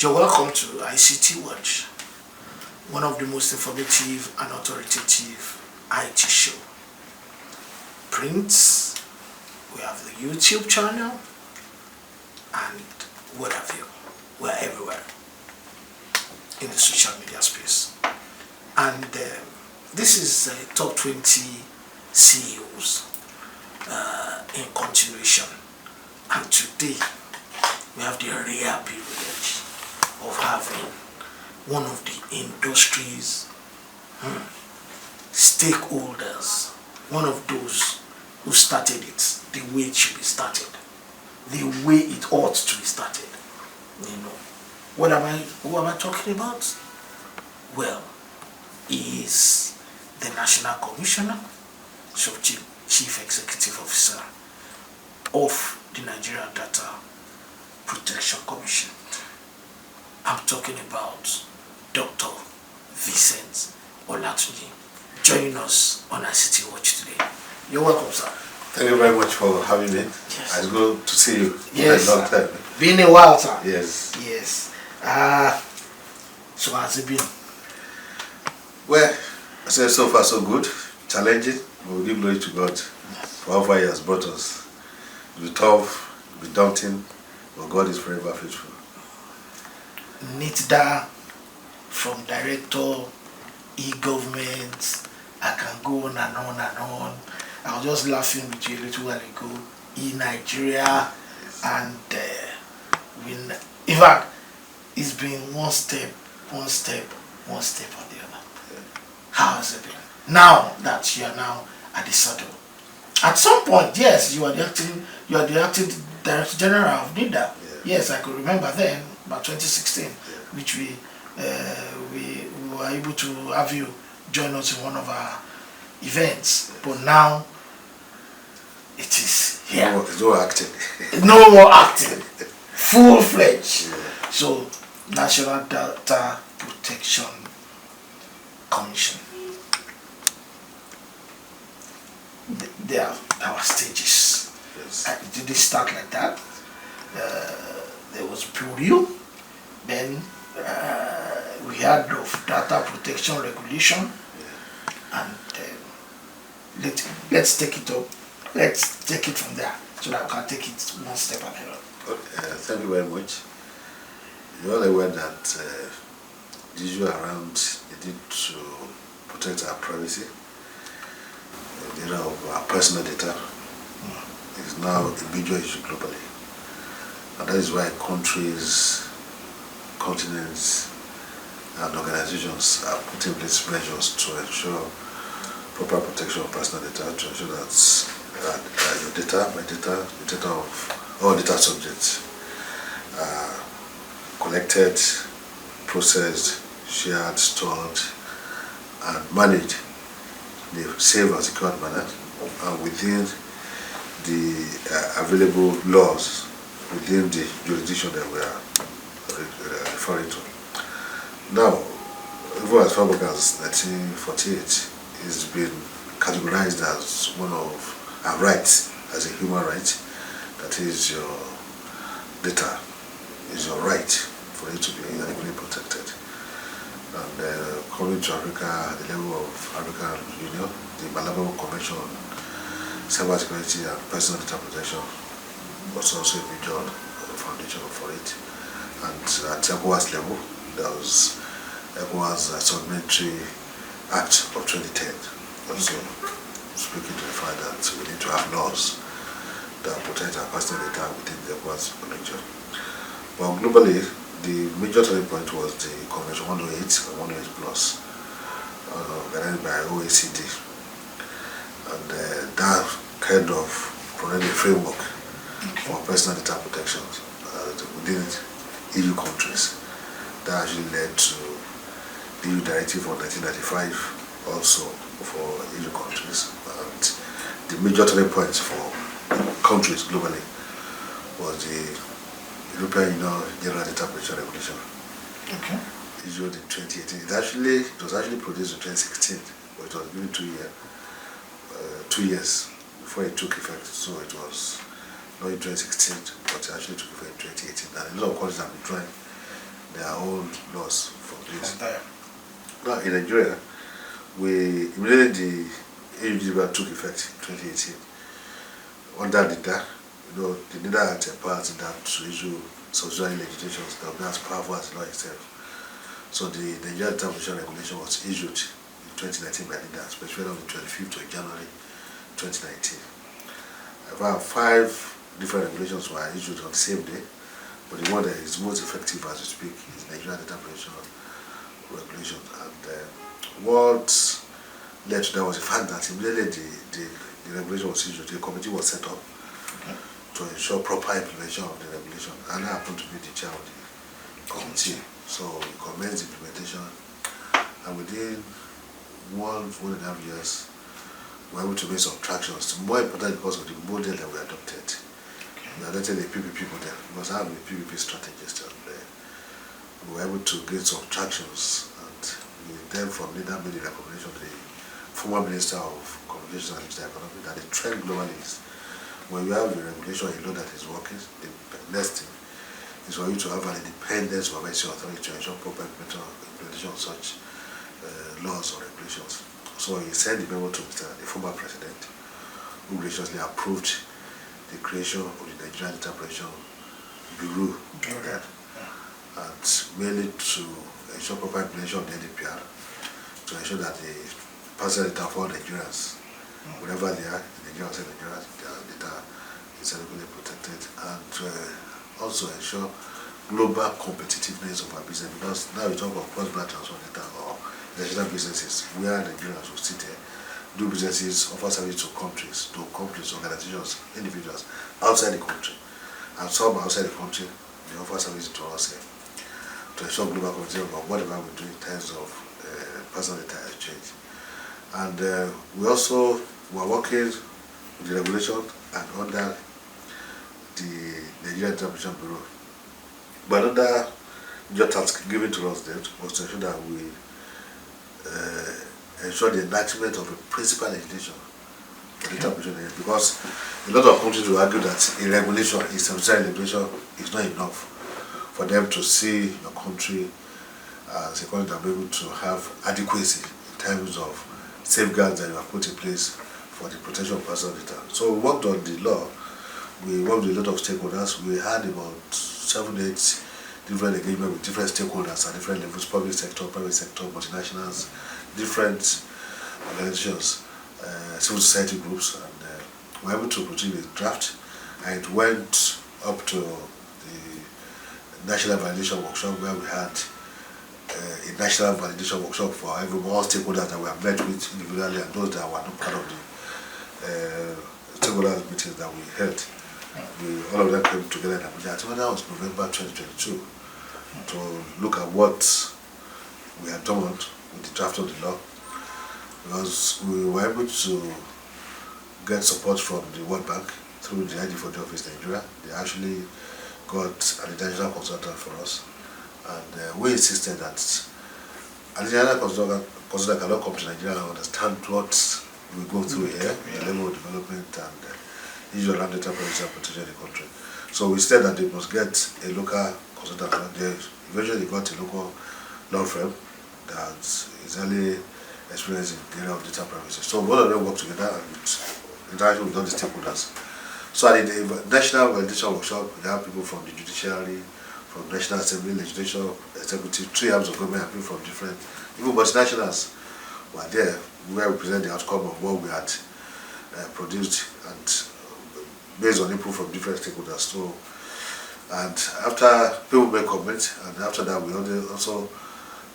You're welcome to ICT Watch, one of the most informative and authoritative IT show. Print, we have the YouTube channel, and what have you. We're everywhere in the social media space. And this is top 20 CEOs in continuation. And today, we have the rare privilege of having one of the industry's stakeholders, one of those who started it the way it should be started, the way it ought to be started. You know, who am I talking about? Well, he is the National Commissioner, so Chief Executive Officer of the Nigeria Data Protection Commission. I'm talking about Dr. Vincent Olatunji, joining us on ICT Watch today. You're welcome, sir. Thank you very much for having me. Yes. It's good to see you. Yes, a long time. Been a while, sir. Yes. Yes. So how's it been? Well, I say so far so good. Challenging, but we give glory to God for how far He has brought us. It'll be tough, it'll be daunting, but God is forever faithful. NITDA, from director, e-government, I can go on and on and on. I was just laughing with you a little while ago. E-Nigeria, and in fact, it's been one step on the other. How has it been? Now that you are now at the saddle. At some point, yes, you are the acting Director General of NITDA. Yeah. Yes, I could remember then, about 2016, which we were able to have you join us in one of our events. But now it is here. No, it's no acting. No more acting. Full-fledged. Yeah. So, National Data Protection Commission. There are our stages. Yes. Did they start like that? There was Bureau, then we had of data protection regulation, and let's take it up. Let's take it from there so that we can take it one step ahead. Okay, thank you very much. You're all aware that the issue around the need to protect our privacy, the area of our personal data, is now a major issue globally. And that is why countries, continents, and organizations are putting in place measures to ensure proper protection of personal data, to ensure that your data, my data, the data of all data subjects are collected, processed, shared, stored, and managed in a safe and secure manner, and within the available laws within the jurisdiction that we are referring to. Now, even as far back as 1948, it's been categorized as one of our rights, as a human right. That is, your data is your right for it to be legally protected. And coming to Africa, at the level of African Union, the Malabo Convention on Cybersecurity and Personal Data Protection was also a major foundation for it. And at ECOWAS level, there was ECOWAS Supplementary Act of 2010, also speaking to the fact that we need to have laws that protect our personal data within the ECOWAS region. But globally, the major turning point was the Convention 108 and 108 Plus, organized by OECD. And that kind of provided a framework for personal data protection within EU countries. That actually led to the EU Directive of 1995 also for EU countries. And the major turning points for countries globally was the European Union General Data Protection Regulation. Okay. Issued in 2018. It was actually produced in 2016, but it was given 2 years before it took effect. So it was not in 2016, but it actually took effect in 2018. And a lot of countries have been trying their own laws for this. Entire. Now in Nigeria, we immediately the AUG took effect in 2018. Under NIDA, the NIDA Act empowers that to issue subsidiary legislations that will be as powerful as the law itself. So the Nigerian Data Protection Regulation was issued in 2019 by NIDA, especially on the 25th of January 2019. About 5 different regulations were issued on the same day, but the one that is most effective as we speak is Nigerian Data Protection Regulation. And what led to that was the fact that immediately the regulation was issued, the committee was set up to ensure proper implementation of the regulation, and I happened to be the chair of the committee. So we commenced implementation, and within 1.5 years, we were able to make some tractions. More important because of the model that we adopted. We adopted a PPP model because I am a PPP strategist, and we were able to get some tractions. And we then from there made a recommendation to the former Minister of Communications and Digital Economy that the trend globally is when you have a regulation, you know that is working. The next thing is for you to have an independent supervisory authority to ensure proper implementation of such laws or regulations. So he sent the memo to the former president, who graciously approved the creation of the Nigerian Data Protection Bureau, and mainly to ensure proper implementation of the NDPR, to ensure that the personal data for Nigerians, wherever they are, in Nigeria or outside Nigeria, their data is adequately protected, and also ensure global competitiveness of our business, because now we talk about cross-border transfer data or national businesses where Nigerians will sit here, do businesses, offer service to companies, organizations, individuals outside the country, and some outside the country, they offer service to us here to ensure global competitiveness of whatever we do in terms of personal data exchange. And we also were working with the regulation and under the Nigerian Data Protection Bureau. But another major task given to us then was to ensure that we ensure the enactment of a principal legislation for data protection, because a lot of countries will argue that a regulation, a subsidiary regulation, is not enough for them to see your country as a country that will be able to have adequacy in terms of safeguards that you have put in place for the protection of personal data. So we worked on the law. We worked with a lot of stakeholders. We had about 7-8 different engagements with different stakeholders at different levels: public sector, private sector, multinationals, different organizations, civil society groups, and we were able to produce a draft, and it went up to the national validation workshop, where we had a national validation workshop for all stakeholders that we have met with individually and those that were not part of the stakeholders meetings that we held. All of them came together in Abuja. I think that was November 2022 to look at what we had done with the draft of the law, because we were able to get support from the World Bank through the IG4D office in Nigeria. They actually got an international consultant for us, and we insisted that an international consultant cannot come to Nigeria and understand what we go through here, the level of development and issue around data privacy and protection in the country. So we said that they must get a local consultant, and they eventually got a local law firm that is highly experienced in the area of data privacy. So both of them work together and interact with all the stakeholders. So at the national validation workshop, we have people from the judiciary, from National Assembly, legislature, executive, 3 arms of government, and people from different, even multinationals were there, where we present the outcome of what we had produced, and based on input from different stakeholders. So, and after people make comments, and after that we also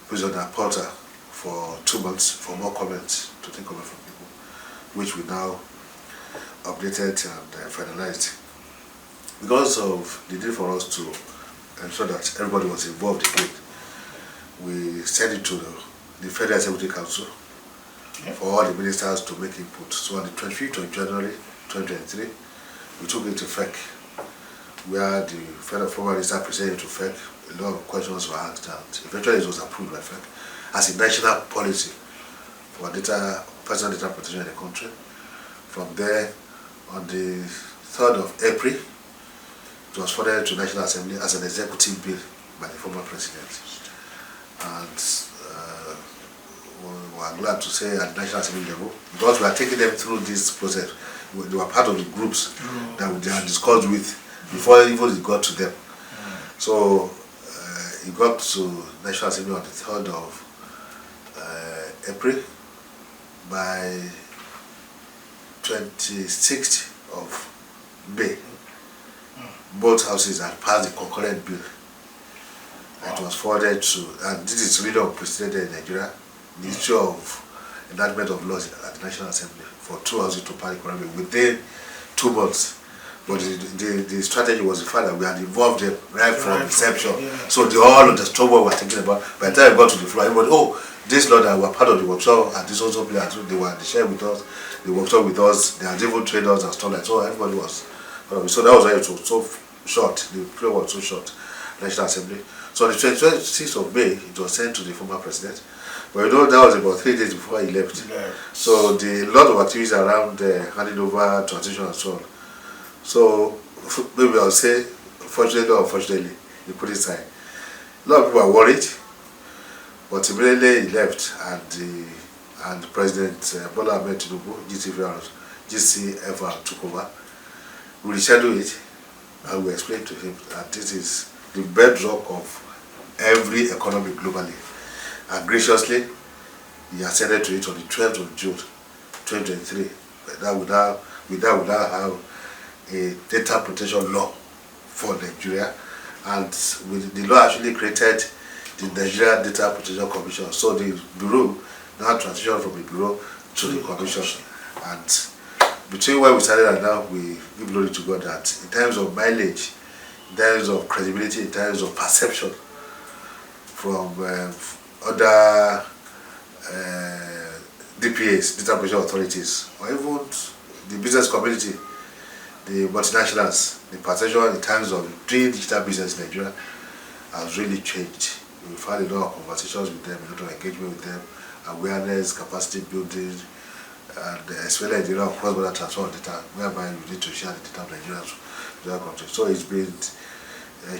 put on our portal for 2 months for more comments, to take comment from people, which we now updated and finalized. Because of the need for us to ensure that everybody was involved again, we sent it to the Federal Executive Council for all the ministers to make input. So on the 25th of January 2023, we took it to FEC, where the federal former minister presented to FEC. A lot of questions were asked, and eventually it was approved by FEC as a national policy for personal data protection in the country. From there, on the 3rd of April, it was forwarded to National Assembly as an executive bill by the former president. And we are glad to say at the National Assembly level, because we are taking them through this process. They were part of the groups that they had discussed with before even it got to them. So it got to National Assembly on the 3rd of April. By 26th of May, both houses had passed the concurrent bill. It was forwarded to, and this is really unprecedented in Nigeria, the issue of enactment of laws at the National Assembly for 2 houses to pass economy within 2 months. But the strategy was the fact that we had involved them right from inception. So they all understood what we were thinking about. By the time we got to the floor, everybody, oh, this law that were part of the workshop and this also players, they were shared with us, the workshop with us, they had even trained us and stuff like that. So everybody was, so that was why it was so short, the period was so short, National Assembly. So on the 26th of May, it was sent to the former president. But you know, that was about 3 days before he left. So the lot of activities around handing over, transition and so on. So maybe I'll say, fortunately or unfortunately, he put it aside. A lot of people are worried, but immediately he left, and President Bola Ahmed Tinubu, GCFR took over. We rescheduled it, and we explained to him that this is the bedrock of every economy globally. And graciously, he acceded to it on the 12th of June 2023. That would now have a data protection law for Nigeria, and the law actually created the Nigeria Data Protection Commission. So the bureau now transitioned from the bureau to the commission. And between where we started and now, we give glory to God that in terms of mileage, in terms of credibility, in terms of perception from other DPAs, data protection authorities, or even the business community, the multinationals, the perception in terms of doing digital business in Nigeria has really changed. We've had a lot of conversations with them, a lot of engagement with them, awareness, capacity building, and especially the area of cross-border transfer of data, whereby you need to share the data of Nigerians with other countries. So it's been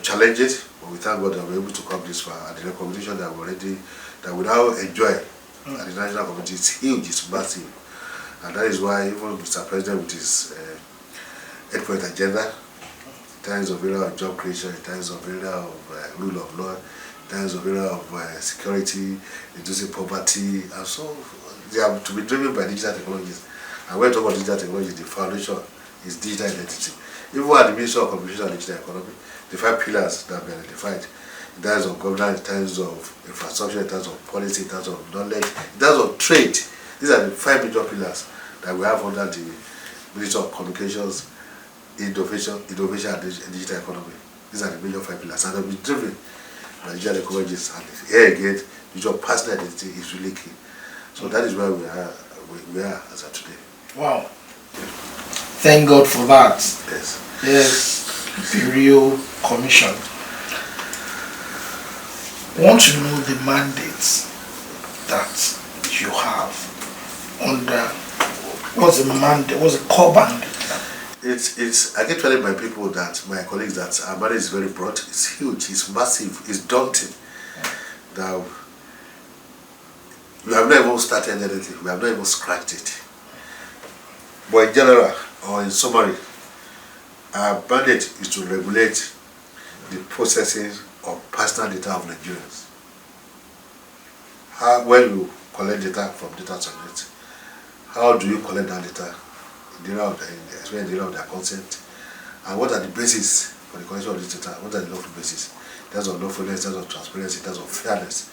challenging, but we thank God that we're able to come this far, and the recognition that we now enjoy at the national community is huge, it's massive. And that is why even Mr. President with his 8-point agenda, in terms of area of job creation, in terms of area of rule of law, in terms of area of security, reducing poverty, and so they have to be driven by digital technologies. And when we talk about digital technology, the foundation is digital identity. Even at the Ministry of Communication and Digital Economy, the 5 pillars that have been identified in terms of governance, in terms of infrastructure, in terms of policy, in terms of knowledge, in terms of trade. These are the 5 major pillars that we have under the Ministry of Communications, Innovation and Digital Economy. These are the major 5 pillars, and they'll be driven by digital technologies. And here again, digital personal identity is really key. So that is where we are as of today. Wow. Thank God for that. Yes. Yes, the real commission. I want to know the mandates that you have under, what's the mandate, what's the core mandate? It's I keep telling my people, that my colleagues, that our mandate is very broad, it's huge, it's massive, it's daunting. Now, we have not even started anything, we have not even scratched it. But in general, or in summary, our mandate is to regulate the processing of personal data of Nigerians. When you collect data from data subjects, how do you collect that data? Especially in the area of their consent, and what are the basis for the collection of this data? What are the lawful basis? In terms of lawfulness, in terms of transparency, in terms of fairness.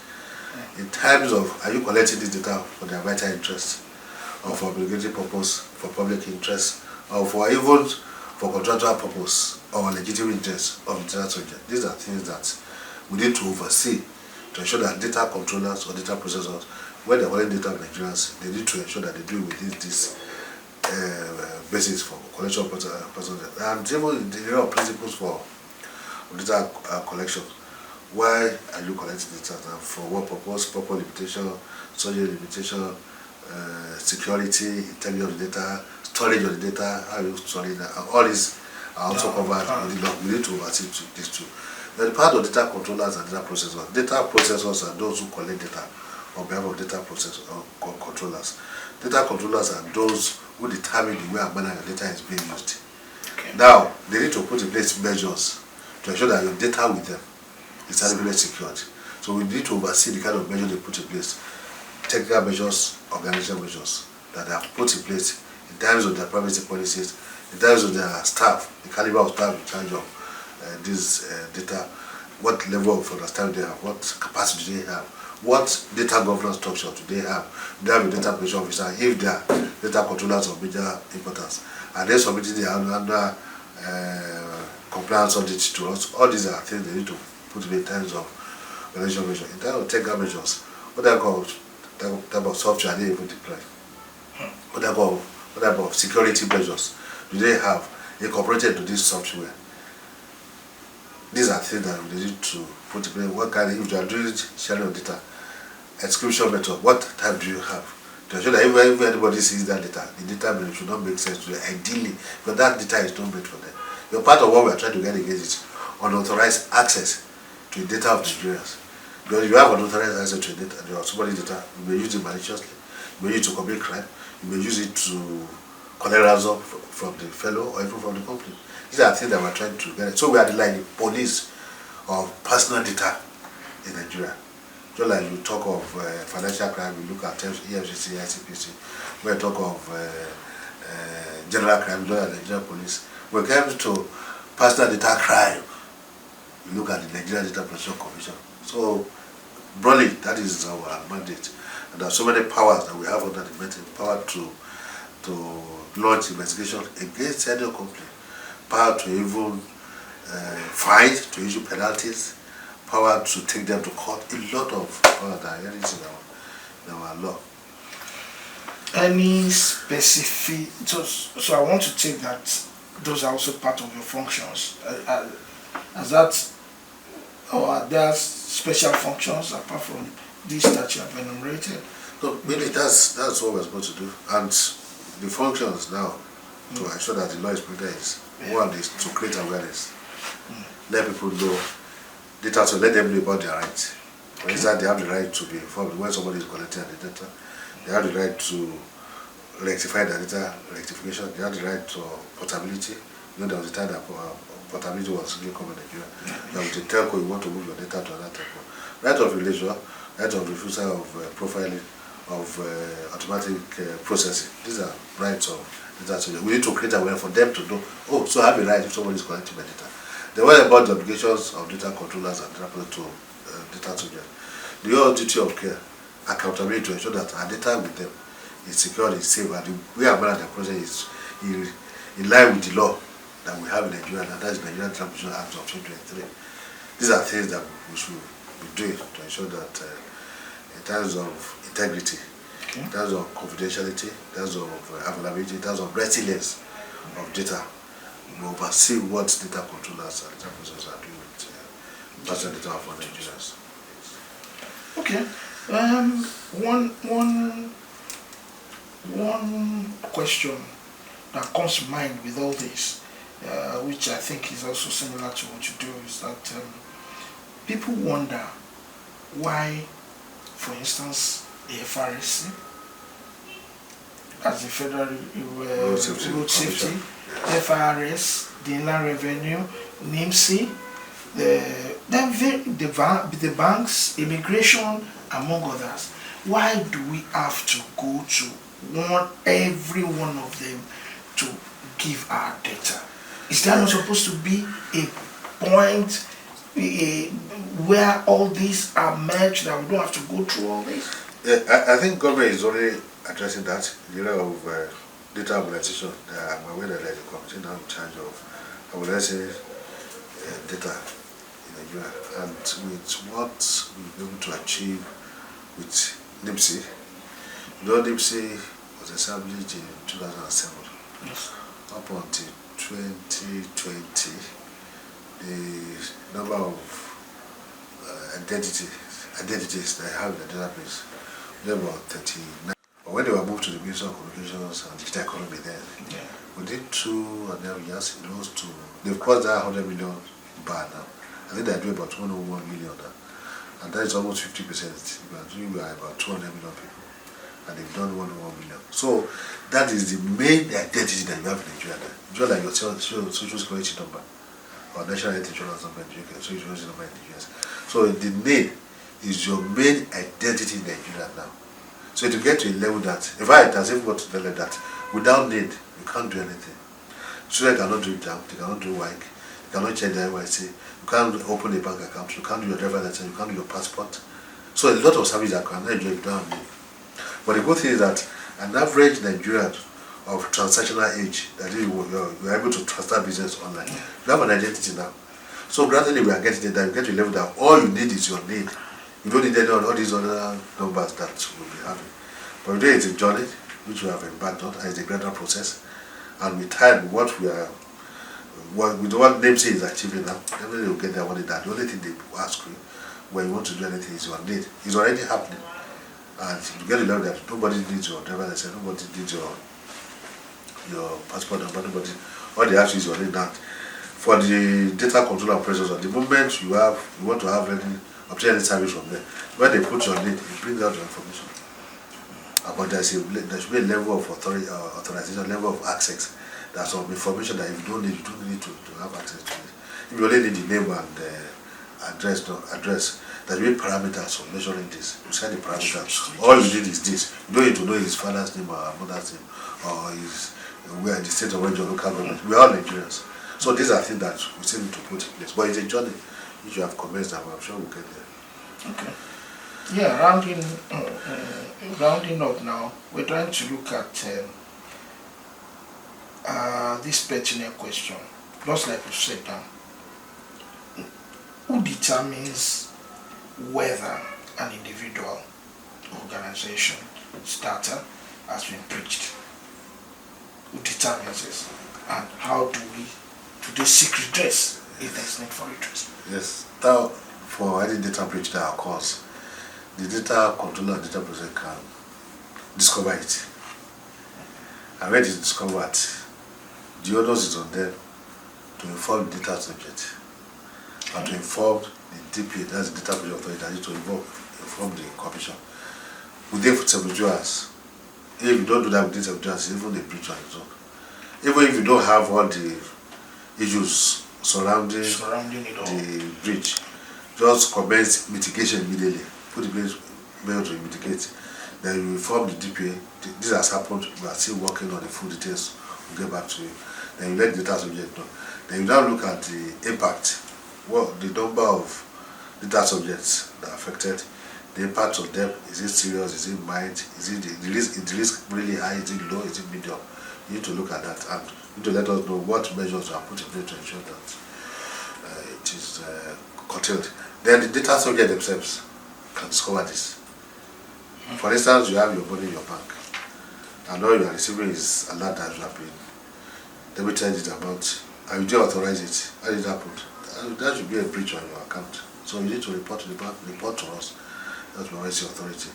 In terms of, are you collecting this data for their vital interest, or for obligatory purpose, for public interest, or for even for contractual purpose or legitimate interest of the data subject? These are things that we need to oversee to ensure that data controllers or data processors, when they're collecting data of Nigerians, they need to ensure that they do within this basis for collection of personal data. And even the area of principles for data collection. Why are you collecting data? For what purpose? Proper limitation, social limitation, security, integrity of the data, storage of the data, how you store it, and all these are also covered. We need to oversee these two. The part of data controllers and data processors. Data processors are those who collect data on behalf of data processors or controllers. Data controllers are those who determine the way and manner your data is being used. Okay. Now, they need to put in place measures to ensure that your data with them is adequately secured. So we need to oversee the kind of measures they put in place, technical measures, organizational measures that they have put in place in terms of their privacy policies, in terms of their staff, the caliber of staff in charge of this data, what level of understanding they have, what capacity they have, what data governance structure do they have. They have a data protection officer if they are data controllers of major importance, and they submitting their under compliance audit to us. All these are things they need to put in terms of organizational measures. In terms of technical measures, what type of software are they able to deploy? What type of security measures do they have incorporated to this software? These are things that we need to put in place. What kind of, if you are doing sharing of data, exclusion method, what type do you have? To ensure that if anybody sees that data, the data should not make sense to them, ideally, but that data is not made for them. You're part of what we are trying to get against is unauthorized access to the data of Nigerians. Because if you have unauthorized access to data, somebody's data, you may use it maliciously, you may use it to commit crime, you may use it to collect ransom from the fellow or even from the company. These are things that we're trying to get. So we are like the police of personal data in Nigeria. Just like you talk of financial crime, you look at EFCC, ICPC. We talk of general crime, just like the Nigerian police. When it comes to personal data crime, you look at the Nigerian Data Protection Commission. So broadly, that is our mandate. And there are so many powers that we have under the mandate. Power to launch investigation against any company, power to even fine, to issue penalties, power to take them to court, a lot of power that is in our law. Any specific, so I want to take that those are also part of your functions. As that, or are there special functions apart from this that you have enumerated? No, really that's what we're supposed to do. And the functions now to ensure that the law is protected is one is to create awareness. Let people know data, so let them know about their rights. For instance, they have the right to be informed when somebody is collecting the data. They have the right to rectify the data rectification. They have the right to portability. You know, there was a time that portability was really common in Nigeria. Now with the telco, you want to move your data to another telco. Right of relation, right of refusal of profiling, of automatic processing. These are rights of data. We need to create a way for them to know, oh, so I have a right if somebody is collecting my data. Then what about the obligations of data controllers and data to data subjects? The whole duty of care, accountability to ensure that our data with them is secure, is safe, and the way our manage the process is in line with the law that we have in Nigeria, and that is Nigerian Transition Act of 2023. These are things that we should be doing to ensure that in terms of integrity, in terms of confidentiality, in terms of availability, in terms of resilience of data, we oversee what data controllers and data processors are doing with personal data for Nigerians. Okay. One question that comes to mind with all this, which I think is also similar to what you do, is that people wonder why, for instance, the FRSC, as the Federal Road Safety, FRS, the Inland Revenue, NIMSI, the banks, immigration, among others. Why do we have to go to every one of them to give our data? Is there not supposed to be a point where all these are merged, that we don't have to go through all this? Yeah, I think government is already addressing that. The area of data mobilization. I'm aware that there is a committee now in charge of mobilizing data in Nigeria, and with what we've been able to achieve with NIMSI. NIMSI was established in 2007. Yes. Up until 2020, the number of identities that I have in the database was about 39. But when they were moved to the Ministry of Communications and Digital Economy then, within 2.5 years, it rose to, they've crossed that 100 million bar now. I think they're doing about 101 million now. And that is almost 50%. We are about 200 million people. And they've done 101 million. So that is the main identity that you have in Nigeria now. Just like your social security number or national health insurance number in the UK, social security number in the US. So the name is your main identity in Nigeria now. So to get to a level that, in fact, as if got to the level that without need, you can't do anything. Students cannot do jam, they cannot do work, you cannot check the NYC, you can't open a bank account, you can't do your driver license, you can't do your passport. So a lot of services that can enjoy you don't have need. But the good thing is that an average Nigerian of transactional age, that is, you're able to transfer business online, you have an identity now. So gradually we are getting it that you get to a level that all you need is your need. You don't need any of all these other numbers that we'll be having. But today it's a journey which we have embarked on, and it's a gradual process. And with time, with what NAMC is achieving now, definitely will get there one day. That the only thing they ask you when you want to do anything is your need. It's already happening. And you get a level that nobody needs your driver license, nobody needs your passport number, nobody. All they ask you is your need. That for the data control and processor, the moment you want to have obtain any service from there, when they put your need, it brings out your information. But there should be a level of authorization, level of access. There's some information that if you don't need to have access to it. If you only need the name and address, there should be parameters for measuring this. You set the parameters. All you need is this. You don't need to know his father's name or mother's name or where in the state of region, local government. We are all Nigerians. So these are things that we still need to put in place. But it's a journey which you have commenced, and I'm sure we'll get there. Okay. Yeah, rounding up now, we're trying to look at this pertinent question. Just like you said now, who determines whether an individual, organization, starter has been breached? Who determines this? And how do we today seek redress if there's need for redress? Yes, now for any data breach that occurs, the data controller and data processor can discover it. And when it is discovered, the onus is on them to inform the data subject and to inform the DPA, that's the data protection authority, that is to inform the commission within 72 hours. If you don't do that within 72 hours, even the breach on its own. Even if you don't have all the issues surrounding the breach, just commence mitigation immediately. Put in place measures to mitigate. Then you inform the DPA. This has happened. We are still working on the full details. We'll get back to you. Then you let the data subject know. Then you now look at the impact. What the number of data subjects that are affected. The impact of them. Is it serious? Is it mild? Is it the risk really high? Is it low? Is it medium? You need to look at that and you need to let us know what measures are put in place to ensure that it is curtailed. Then the data subject themselves can discover this. For instance, you have your money in your bank, and all you are receiving is a lot that you have been debited the amount, and you do authorize it. How did it happen? That should be a breach on your account. So you need to report to the bank, report to us, that's the authority.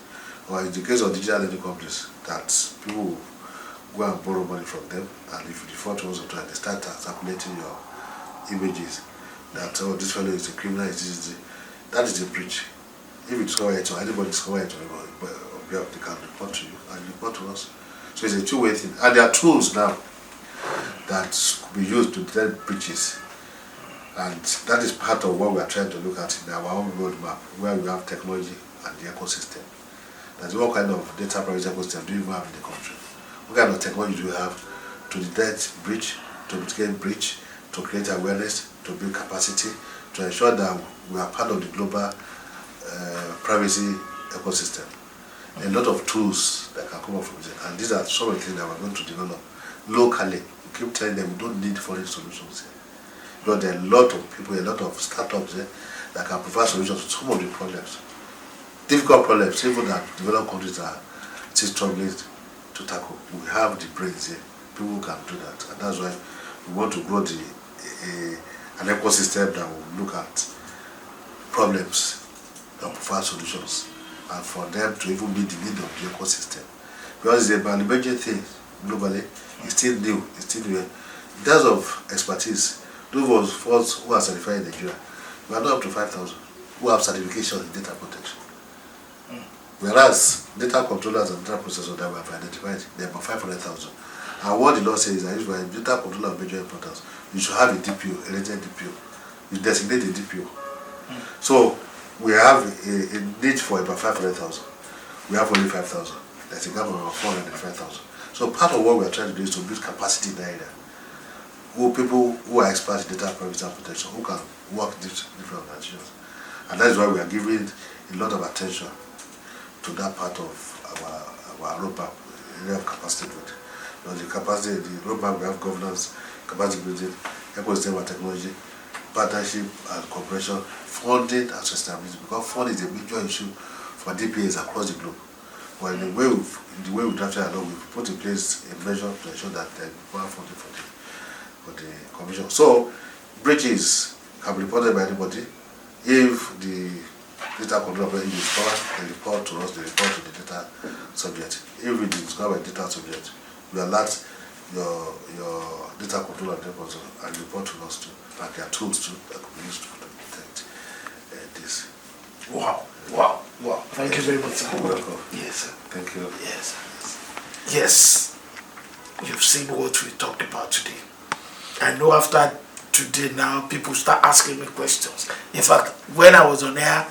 Or in the case of digital lending companies, that people go and borrow money from them, and if you default once or twice, they start circulating your images that, oh, this fellow is a criminal, that is a breach. If you discover it or anybody discover it, they can report to you and report to us. So it's a two-way thing. And there are tools now that could be used to detect breaches. And that is part of what we are trying to look at in our own roadmap, where we have technology and the ecosystem. That's what kind of data privacy ecosystem do you have in the country? What kind of technology do you have to detect breach, to mitigate breach, to create awareness, to build capacity, to ensure that we are part of the global privacy ecosystem? A lot of tools that can come up from it, and these are some of the things that we're going to develop locally. We keep telling them we don't need foreign solutions here. Because there are a lot of people, a lot of startups there that can provide solutions to some of the problems. Difficult problems, even that developed countries are still struggling to tackle. We have the brains here. People can do that, and that's why we want to grow an ecosystem that will look at problems and provide solutions, and for them to even meet the need of the ecosystem. Because it's an emerging thing globally, it's still new, it's still new. In terms of expertise, those of us who are certified in Nigeria, We are not up to 5,000 who have certification in data protection. Whereas data controllers and data processors that we have identified, they are about 500,000. And what the law says is that if you are a data controller of major importance, you should have a DPO, a registered DPO. You designate a DPO. So we have a need for about 500,000. We have only 5,000. There's a gap of about 405,000. So part of what we are trying to do is to build capacity in that area. People who are experts in data privacy and protection, who can work different organizations. And that is why we are giving a lot of attention to that part of our roadmap, area of capacity building. The capacity, the roadmap, we have governance, capacity building, ecosystem and technology, partnership and cooperation, funding and sustainability, because funding is a major issue for DPAs across the globe. Well, in the way we drafted our law, we've put in place a measure to ensure that there is funding for the commission. So breaches can be reported by anybody. If the data controller is power, they report to us, they report to the data subject. If it is discovered by data subject, we alert your data controller and report to us too. Like there are tools too that can be used to detect this. Wow, wow, wow. Thank you very much, sir. You're welcome. Yes, sir. Thank you. Yes. Yes. You've seen what we talked about today. I know after today now, people start asking me questions. In fact, when I was on air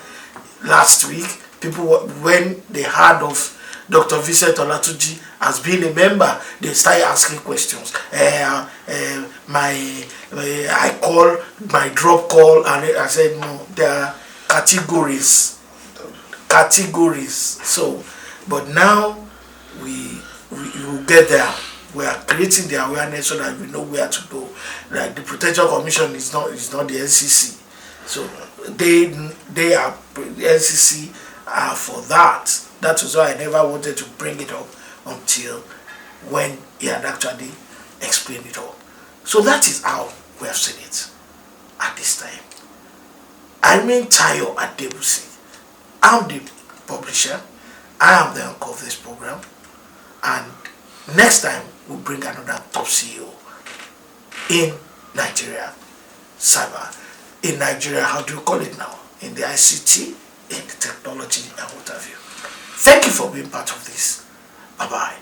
last week, people, when they heard of Dr. Vincent Olatunji as being a member, they started asking questions. I call, my drop call, and I said, no, there are categories. So, but now we will get there. We are creating the awareness so that we know where to go. Like the Protection Commission is not the NCC, so they are, the NCC are for that. That was why I never wanted to bring it up until when he had actually explained it all. So that is how we have seen it at this time. I mean Tayo Adebusi. I'm the publisher. I am the anchor of this program. And next time we'll bring another top CEO in Nigeria, cyber. In Nigeria, how do you call it now? In the ICT, in the technology, and what have you. Thank you for being part of this. Bye-bye.